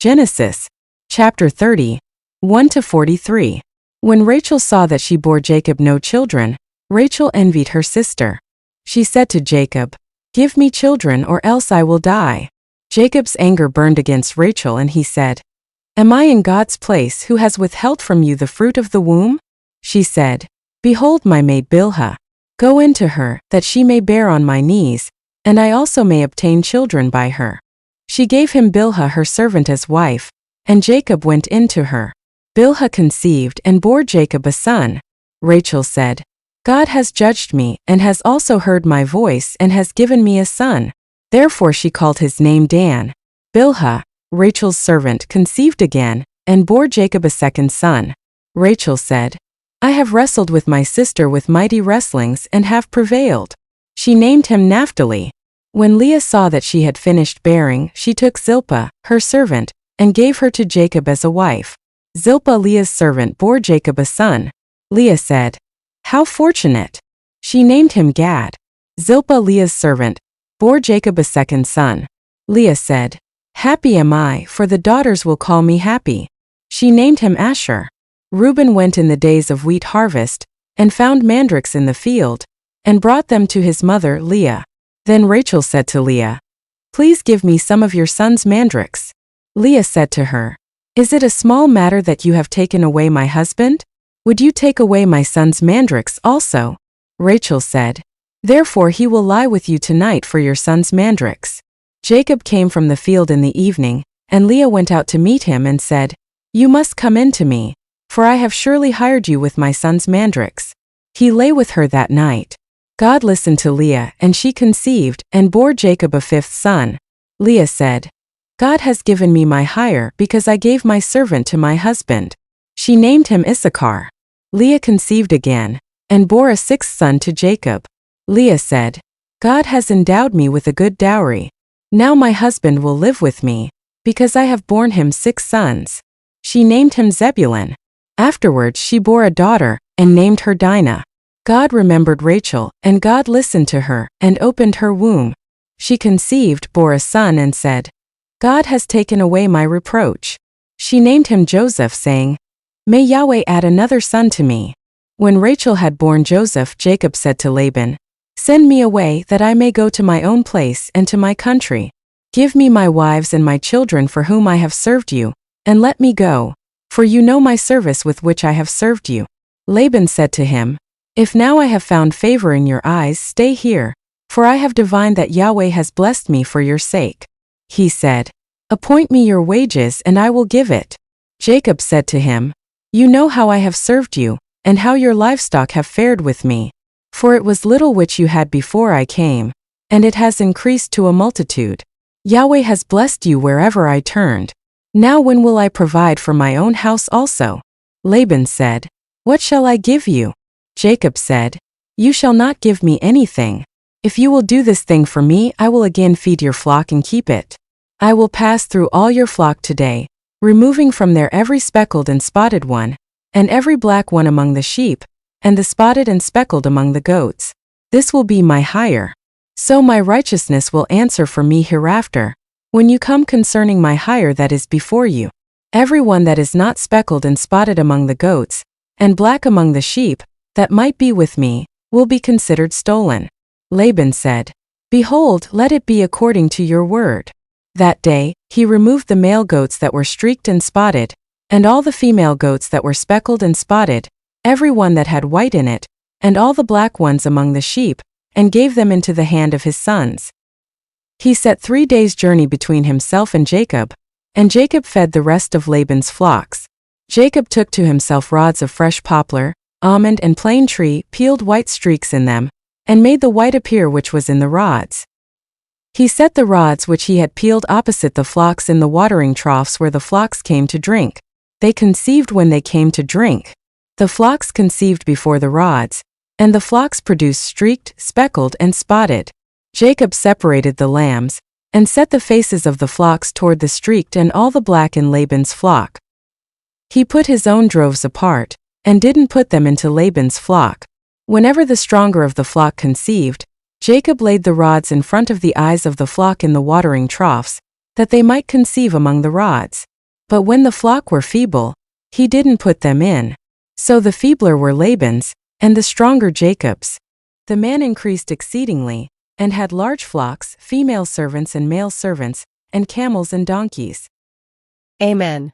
Genesis, chapter 30, 1-43. When Rachel saw that she bore Jacob no children, Rachel envied her sister. She said to Jacob, "Give me children or else I will die." Jacob's anger burned against Rachel and he said, "Am I in God's place who has withheld from you the fruit of the womb?" She said, "Behold my maid Bilhah. Go into her, that she may bear on my knees, and I also may obtain children by her." She gave him Bilhah her servant as wife, and Jacob went in to her. Bilhah conceived and bore Jacob a son. Rachel said, "God has judged me, and has also heard my voice, and has given me a son." Therefore she called his name Dan. Bilhah, Rachel's servant, conceived again, and bore Jacob a second son. Rachel said, "I have wrestled with my sister with mighty wrestlings and have prevailed." She named him Naphtali. When Leah saw that she had finished bearing, she took Zilpah, her servant, and gave her to Jacob as a wife. Zilpah, Leah's servant, bore Jacob a son. Leah said, "How fortunate!" She named him Gad. Zilpah, Leah's servant, bore Jacob a second son. Leah said, "Happy am I, for the daughters will call me happy." She named him Asher. Reuben went in the days of wheat harvest, and found mandrakes in the field, and brought them to his mother Leah. Then Rachel said to Leah, "Please give me some of your son's mandrakes." Leah said to her, "Is it a small matter that you have taken away my husband? Would you take away my son's mandrakes also?" Rachel said, "Therefore he will lie with you tonight for your son's mandrakes." Jacob came from the field in the evening, and Leah went out to meet him and said, "You must come in to me, for I have surely hired you with my son's mandrakes." He lay with her that night. God listened to Leah, and she conceived, and bore Jacob a fifth son. Leah said, "God has given me my hire because I gave my servant to my husband." She named him Issachar. Leah conceived again, and bore a sixth son to Jacob. Leah said, "God has endowed me with a good dowry. Now my husband will live with me, because I have borne him 6 sons." She named him Zebulun. Afterwards she bore a daughter, and named her Dinah. God remembered Rachel, and God listened to her, and opened her womb. She conceived, bore a son, and said, "God has taken away my reproach." She named him Joseph, saying, "May Yahweh add another son to me." When Rachel had borne Joseph, Jacob said to Laban, "Send me away, that I may go to my own place and to my country. Give me my wives and my children for whom I have served you, and let me go, for you know my service with which I have served you." Laban said to him, "If now I have found favor in your eyes, stay here, for I have divined that Yahweh has blessed me for your sake." He said, "Appoint me your wages, and I will give it." Jacob said to him, "You know how I have served you, and how your livestock have fared with me. For it was little which you had before I came, and it has increased to a multitude. Yahweh has blessed you wherever I turned. Now when will I provide for my own house also?" Laban said, "What shall I give you?" Jacob said, "You shall not give me anything. If you will do this thing for me, I will again feed your flock and keep it. I will pass through all your flock today, removing from there every speckled and spotted one, and every black one among the sheep, and the spotted and speckled among the goats. This will be my hire. So my righteousness will answer for me hereafter, when you come concerning my hire that is before you. Every one that is not speckled and spotted among the goats, and black among the sheep, that might be with me, will be considered stolen." Laban said, "Behold, let it be according to your word." That day, he removed the male goats that were streaked and spotted, and all the female goats that were speckled and spotted, every one that had white in it, and all the black ones among the sheep, and gave them into the hand of his sons. He set 3 days' journey between himself and Jacob, and Jacob fed the rest of Laban's flocks. Jacob took to himself rods of fresh poplar, almond and plane tree, peeled white streaks in them, and made the white appear which was in the rods. He set the rods which he had peeled opposite the flocks in the watering troughs where the flocks came to drink. They conceived when they came to drink. The flocks conceived before the rods, and the flocks produced streaked, speckled, and spotted. Jacob separated the lambs, and set the faces of the flocks toward the streaked and all the black in Laban's flock. He put his own droves apart, and didn't put them into Laban's flock. Whenever the stronger of the flock conceived, Jacob laid the rods in front of the eyes of the flock in the watering troughs, that they might conceive among the rods. But when the flock were feeble, he didn't put them in. So the feebler were Laban's, and the stronger Jacob's. The man increased exceedingly, and had large flocks, female servants and male servants, and camels and donkeys. Amen.